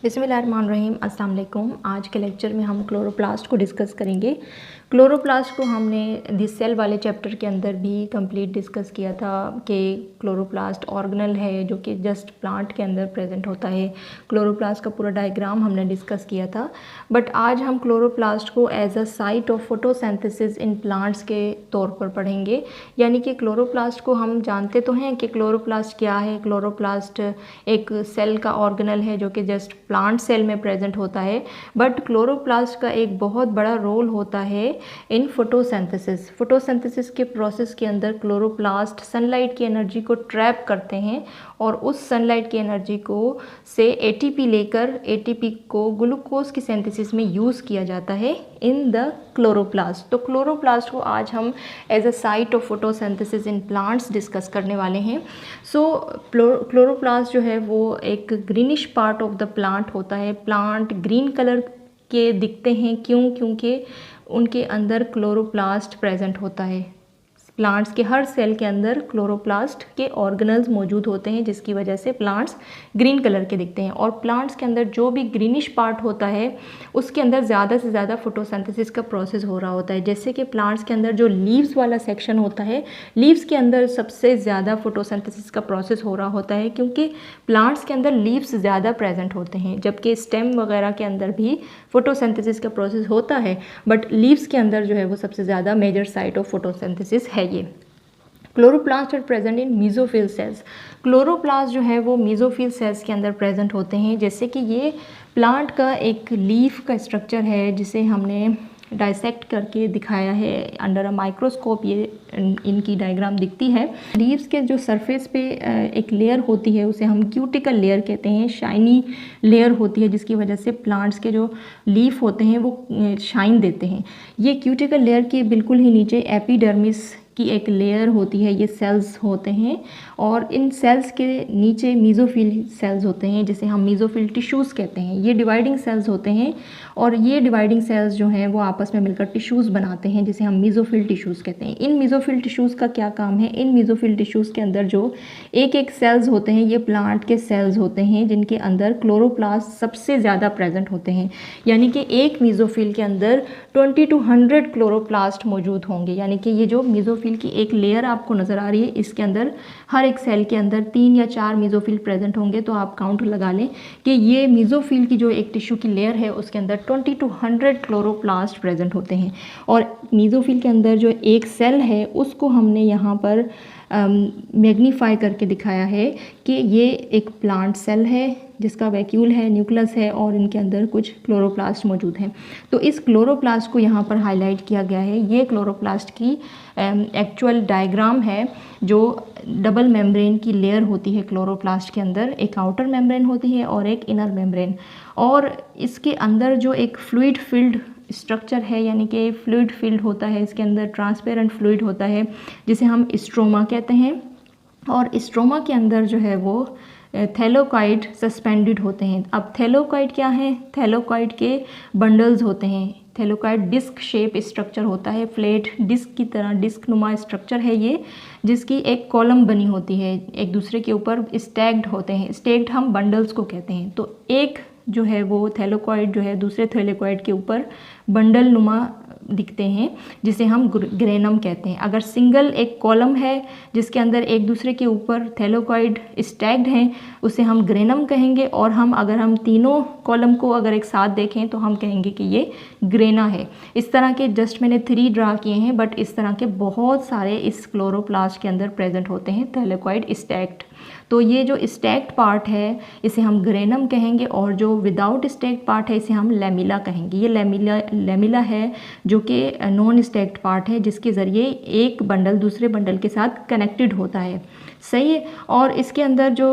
बिस्मिल्लाहिर्रहमानिर्रहीम। अस्सलाम वालेकुम। आज के लेक्चर में हम क्लोरोप्लास्ट को डिस्कस करेंगे। क्लोरोप्लास्ट को हमने दिस सेल वाले चैप्टर के अंदर भी कंप्लीट डिस्कस किया था कि क्लोरोप्लास्ट ऑर्गेनल है जो कि जस्ट प्लांट के अंदर प्रेजेंट होता है। क्लोरोप्लास्ट का पूरा डायग्राम हमने डिस्कस किया था। बट आज हम क्लोरोप्लास्ट को as a site of photosynthesis in plants के तौर पर पढ़ेंगे। यानी कि क्लोरोप्लास्ट को हम जानते तो हैं कि क्लोरोप्लास्ट क्या है। क्लोरोप्लास्ट एक सेल का ऑर्गेनल है जो कि जस्ट प्लांट सेल में प्रेजेंट होता है। बट क्लोरोप्लास्ट का एक बहुत बड़ा रोल होता है इन फोटोसिंथेसिस। फोटोसिंथेसिस के प्रोसेस के अंदर क्लोरोप्लास्ट सनलाइट की एनर्जी को ट्रैप करते हैं और उस सनलाइट की एनर्जी को से एटीपी लेकर एटीपी को ग्लूकोज की सिंथेसिस में यूज़ किया जाता है इन द क्लोरोप्लास्ट। तो क्लोरोप्लास्ट को आज हम as a site of photosynthesis in plants discuss करने वाले हैं। सो क्लोरोप्लास्ट जो है वो एक greenish part of the plant होता है। प्लांट ग्रीन कलर के दिखते हैं क्योंकि उनके अंदर क्लोरोप्लास्ट प्रेजेंट होता है। प्लांट्स के हर सेल के अंदर क्लोरोप्लास्ट के ऑर्गेनल्स मौजूद होते हैं जिसकी वजह से प्लांट्स ग्रीन कलर के दिखते हैं। और प्लांट्स के अंदर जो भी ग्रीनिश पार्ट होता है उसके अंदर ज़्यादा से ज़्यादा फोटोसिंथेसिस का प्रोसेस हो रहा होता है। जैसे कि प्लांट्स के अंदर जो लीव्स वाला सेक्शन होता है, लीव्स के अंदर सबसे ज़्यादा फोटोसिंथेसिस का प्रोसेस हो रहा होता है क्योंकि प्लांट्स के अंदर लीव्स ज़्यादा प्रेजेंट होते हैं। जबकि स्टेम वगैरह के अंदर भी फोटोसिंथेसिस का प्रोसेस होता है बट लीव्स के अंदर जो है वो सबसे ज़्यादा मेजर साइट ऑफ फोटोसिंथेसिस है। ये chloroplast are present in mesophyll cells. Chloroplast जो है वो मीजोफिल सेल्स के अंदर प्रेजेंट होते हैं। जैसे कि ये प्लांट का एक लीफ का स्ट्रक्चर है जिसे हमने डाइसेक्ट करके दिखाया है अंडर अ माइक्रोस्कोप। ये इनकी डायग्राम दिखती है। लीव्स के जो सरफेस पे एक लेयर होती है उसे हम क्यूटिकल लेयर कहते हैं। शाइनी लेयर होती है जिसकी वजह से प्लांट्स के जो लीफ होते हैं वो शाइन देते हैं। ये क्यूटिकल लेयर के बिल्कुल ही नीचे एपिडर्मिस की एक लेयर होती है। ये सेल्स होते हैं और इन सेल्स के नीचे मीजोफिल सेल्स होते हैं जिसे हम मीजोफिल टिश्यूज़ कहते हैं। ये डिवाइडिंग सेल्स होते हैं और ये डिवाइडिंग सेल्स जो हैं वो आपस में मिलकर टिश्यूज़ बनाते हैं जिसे हम मीजोफिल टिश्यूज़ कहते हैं। इन मीजोफिल टिश्यूज़ का क्या काम है? इन मीजोफिल टिश्यूज़ के अंदर जो एक एक सेल्स होते हैं ये प्लांट के सेल्स होते हैं जिनके अंदर क्लोरोप्लास्ट सबसे ज़्यादा प्रेजेंट होते हैं। यानी कि एक मीजोफिल के अंदर 20 to 100 क्लोरोप्लास्ट मौजूद होंगे। यानी कि ये जो मीजोफिल की एक लेयर आपको नज़र आ रही है इसके अंदर हर एक सेल के अंदर 3 या 4 मीजोफिल प्रेजेंट होंगे। तो आप काउंट लगा लें कि ये मीजोफिल की जो एक टिश्यू की लेयर है उसके अंदर 20 to 100 क्लोरोप्लास्ट प्रेजेंट होते हैं। और मीजोफिल के अंदर जो एक सेल है उसको हमने यहाँ पर मैग्नीफाई करके दिखाया है कि ये एक प्लांट सेल है जिसका वैक्यूल है, न्यूक्लियस है और इनके अंदर कुछ क्लोरोप्लास्ट मौजूद हैं। तो इस क्लोरोप्लास्ट को यहाँ पर हाईलाइट किया गया है। ये क्लोरोप्लास्ट की एक्चुअल डायग्राम है। जो डबल मेम्ब्रेन की लेयर होती है क्लोरोप्लास्ट के अंदर, एक आउटर मेम्ब्रेन होती है और एक इनर मेम्ब्रेन। और इसके अंदर जो एक फ्लूइड फिल्ड स्ट्रक्चर है यानी कि फ्लूइड फिल्ड होता है, इसके अंदर ट्रांसपेरेंट फ्लूइड होता है जिसे हम स्ट्रोमा कहते हैं। और स्ट्रोमा के अंदर जो है वो थैलोकाइड सस्पेंडेड होते हैं। अब थैलोकाइड क्या है? थैलोकाइड के बंडल्स होते हैं। थैलोकाइड डिस्क शेप स्ट्रक्चर होता है, फ्लैट डिस्क की तरह डिस्क नुमा स्ट्रक्चर है ये, जिसकी एक कॉलम बनी होती है, एक दूसरे के ऊपर स्टैक्ड होते हैं। स्टैक्ड हम बंडल्स को कहते हैं। तो एक जो है वो थैलोकाइड जो है दूसरे थैलोकाइड के ऊपर बंडल नुमा दिखते हैं जिसे हम ग्रेनम कहते हैं। अगर सिंगल एक कॉलम है जिसके अंदर एक दूसरे के ऊपर थैलोकाइड स्टैक्ड हैं उसे हम ग्रेनम कहेंगे। और अगर हम तीनों कॉलम को अगर एक साथ देखें तो हम कहेंगे कि ये ग्रेना है। इस तरह के जस्ट मैंने 3 ड्रा किए हैं बट इस तरह के बहुत सारे इस क्लोरोप्लास्ट के अंदर प्रेजेंट होते हैं थैलोकाइड स्टैक्ड। तो ये जो स्टैक्ड पार्ट है इसे हम ग्रेनम कहेंगे और जो विदाउट स्टैक्ड पार्ट है इसे हम लेमिला कहेंगे। ये लेमिला है जो कि नॉन स्टैक्ड पार्ट है जिसके ज़रिए एक बंडल दूसरे बंडल के साथ कनेक्टेड होता है। सही है। और इसके अंदर जो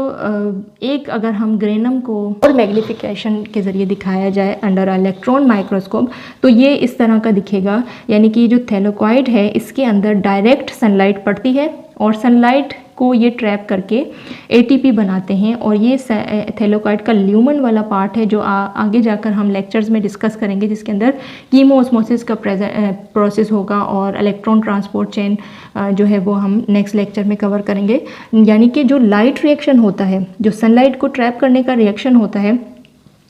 एक अगर हम ग्रेनम को और मैग्नीफिकेशन के ज़रिए दिखाया जाए अंडर इलेक्ट्रॉन माइक्रोस्कोप तो ये इस तरह का दिखेगा। यानी कि जो थैलोकाइड है इसके अंदर डायरेक्ट सनलाइट पड़ती है और सनलाइट को ये ट्रैप करके एटीपी बनाते हैं। और ये थैलोकाइड का ल्यूमन वाला पार्ट है जो आगे जाकर हम लेक्चर्स में डिस्कस करेंगे जिसके अंदर कीमोऑस्मोसिस का प्रोसेस होगा और इलेक्ट्रॉन ट्रांसपोर्ट चेन जो है वो हम नेक्स्ट लेक्चर में कवर करेंगे। यानी कि जो लाइट रिएक्शन होता है, जो सनलाइट को ट्रैप करने का रिएक्शन होता है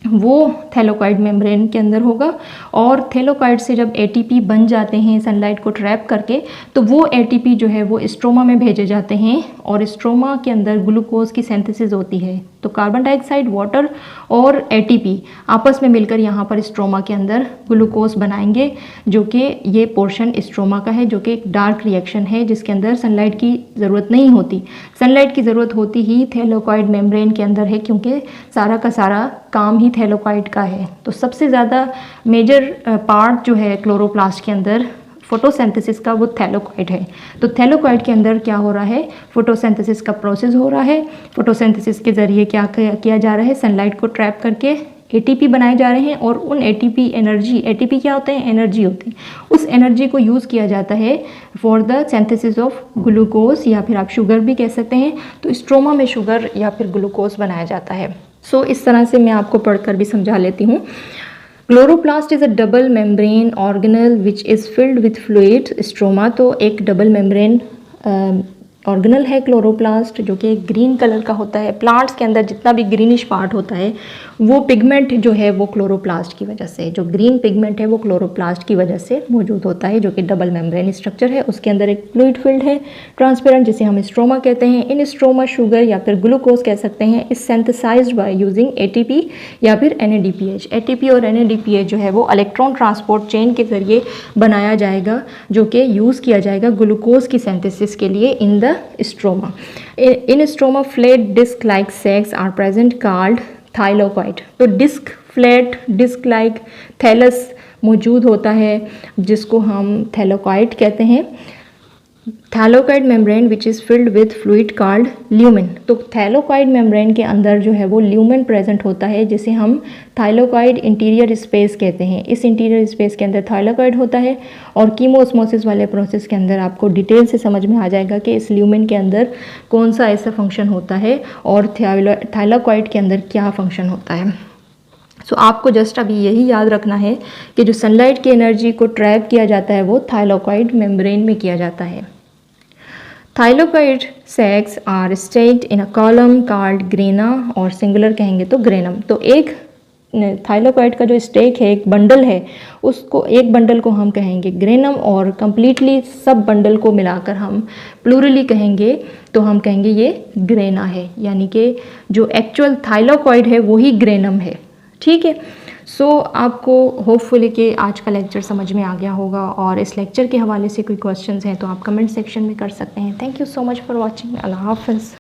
वो थैलेकॉइड मेम्ब्रेन के अंदर होगा। और थैलेकॉइड से जब एटीपी बन जाते हैं सनलाइट को ट्रैप करके, तो वो एटीपी जो है वो स्ट्रोमा में भेजे जाते हैं और स्ट्रोमा के अंदर ग्लूकोज की सिंथेसिस होती है। तो कार्बन डाइऑक्साइड, वाटर और एटीपी आपस में मिलकर यहाँ पर स्ट्रोमा के अंदर ग्लूकोज बनाएंगे, जो कि ये पोर्शन स्ट्रोमा का है, जो कि एक डार्क रिएक्शन है जिसके अंदर सनलाइट की ज़रूरत नहीं होती। सनलाइट की ज़रूरत होती ही थैलेकॉइड मेम्ब्रेन के अंदर है, क्योंकि सारा का सारा काम ही थैलेकॉइड का है। तो सबसे ज़्यादा मेजर पार्ट जो है क्लोरोप्लास्ट के अंदर फोटोसिंथेसिस का, वो थैलेकॉइड है। तो थैलेकॉइड के अंदर क्या हो रहा है, फोटोसिंथेसिस का प्रोसेस हो रहा है। फोटोसिंथेसिस के ज़रिए क्या किया जा रहा है, सनलाइट को ट्रैप करके एटीपी बनाए जा रहे हैं और उन एटीपी एनर्जी, एटीपी क्या होते हैं, एनर्जी होती है, उस एनर्जी को यूज़ किया जाता है for the synthesis of glucose, या फिर आप शुगर भी कह सकते हैं। तो स्ट्रोमा में शुगर या फिर ग्लूकोज बनाया जाता है। सो इस तरह से मैं आपको पढ़कर भी समझा लेती हूँ। Chloroplast is a double membrane organelle which is filled with fluid stroma. तो एक डबल मेम्ब्रेन ऑर्गेनल है क्लोरोप्लास्ट, जो कि ग्रीन कलर का होता है। प्लांट्स के अंदर जितना भी ग्रीनिश पार्ट होता है, वो पिगमेंट जो है वो क्लोरोप्लास्ट की वजह से, जो ग्रीन पिगमेंट है वो क्लोरोप्लास्ट की वजह से मौजूद होता है, जो कि डबल मेम्ब्रेन स्ट्रक्चर है। उसके अंदर एक फ्लूइड फील्ड है ट्रांसपेरेंट, जिसे हम स्ट्रोमा कहते हैं। इन स्ट्रोमा शुगर या फिर ग्लूकोज कह सकते हैं, is synthesized by using ATP या फिर NADPH। एटीपी और NADPH जो है वो इलेक्ट्रॉन ट्रांसपोर्ट चेन के जरिए बनाया जाएगा, जो कि यूज़ किया जाएगा ग्लूकोज की सिंथेसिस के लिए in the stroma. In stroma flat disc like sacs are present called thylakoid. तो disc, flat disc like thallus मौजूद होता है, जिसको हम थैलेकॉइड कहते हैं। Thylakoid membrane which is filled with fluid called lumen. तो थैलेकॉइड मेम्ब्रेन के अंदर जो है वो ल्यूमेन प्रेजेंट होता है, जिसे हम थाइलोकॉइड इंटीरियर स्पेस कहते हैं। इस इंटीरियर स्पेस के अंदर थाइलोकॉइड होता है और कीमोस्मोसिस वाले प्रोसेस के अंदर आपको डिटेल से समझ में आ जाएगा कि इस ल्यूमेन के अंदर कौन सा ऐसा फंक्शन होता है और थाइलोकॉइड के अंदर क्या फंक्शन होता है। सो आपको जस्ट अभी यही याद रखना है कि जो सनलाइट की एनर्जी को ट्रैप किया जाता है वो थाइलोकॉइड मेम्ब्रेन में किया जाता है। Thylakoid sacs are stacked in a column called grana, और सिंगुलर कहेंगे तो ग्रेनम। तो एक थाइलोकॉइड का जो स्टेक है, एक बंडल है, उसको, एक बंडल को हम कहेंगे ग्रेनम, और कंप्लीटली सब बंडल को मिलाकर हम प्लूरली कहेंगे तो हम कहेंगे ये ग्रेना है, यानी कि जो एक्चुअल थाइलोकॉइड है वही ग्रेनम है। ठीक है। सो आपको होपफुली कि आज का लेक्चर समझ में आ गया होगा, और इस लेक्चर के हवाले से कोई क्वेश्चंस हैं तो आप कमेंट सेक्शन में कर सकते हैं। Thank you so much for watching. अल्लाह हाफ़िज़।